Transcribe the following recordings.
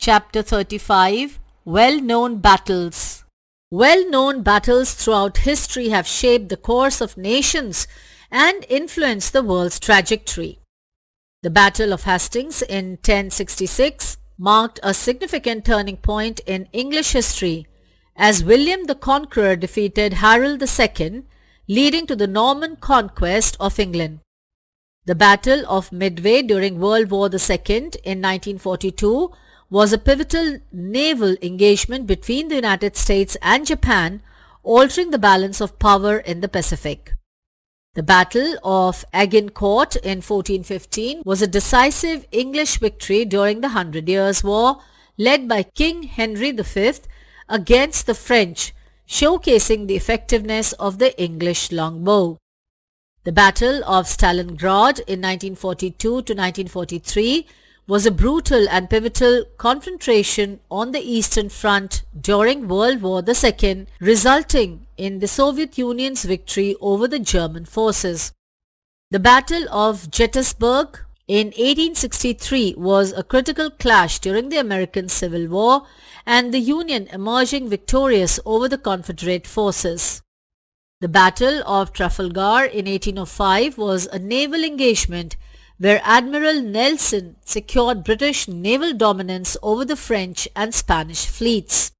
Chapter 35 Well-known battles. Well-known battles throughout history have shaped the course of nations and influenced the world's trajectory. The Battle of Hastings in 1066 marked a significant turning point in English history as William the Conqueror defeated Harold II, leading to the Norman conquest of England. The Battle of Midway during World War II in 1942 was a pivotal naval engagement between the United States and Japan, altering the balance of power in the Pacific. The Battle of Agincourt in 1415 was a decisive English victory during the Hundred Years' War, led by King Henry V against the French, showcasing the effectiveness of the English longbow. The Battle of Stalingrad in 1942 to 1943 was a brutal and pivotal confrontation on the Eastern Front during World War II, resulting in the Soviet Union's victory over the German forces. The Battle of Gettysburg in 1863 was a critical clash during the American Civil War, and the Union emerging victorious over the Confederate forces. The Battle of Trafalgar in 1805 was a naval engagement where Admiral Nelson secured British naval dominance over the French and Spanish fleets.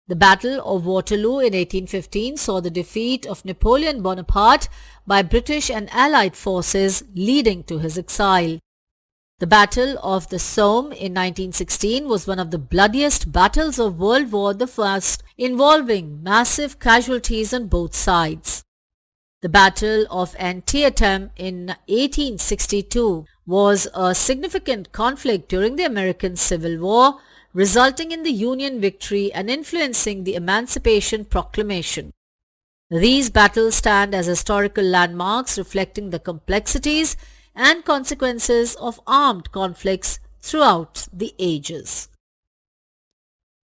The Battle of Waterloo in 1815 saw the defeat of Napoleon Bonaparte by British and Allied forces, leading to his exile. The Battle of the Somme in 1916 was one of the bloodiest battles of World War I, involving massive casualties on both sides. The Battle of Antietam in 1862 was a significant conflict during the American Civil War, resulting in the Union victory and influencing the Emancipation Proclamation. These battles stand as historical landmarks reflecting the complexities and consequences of armed conflicts throughout the ages.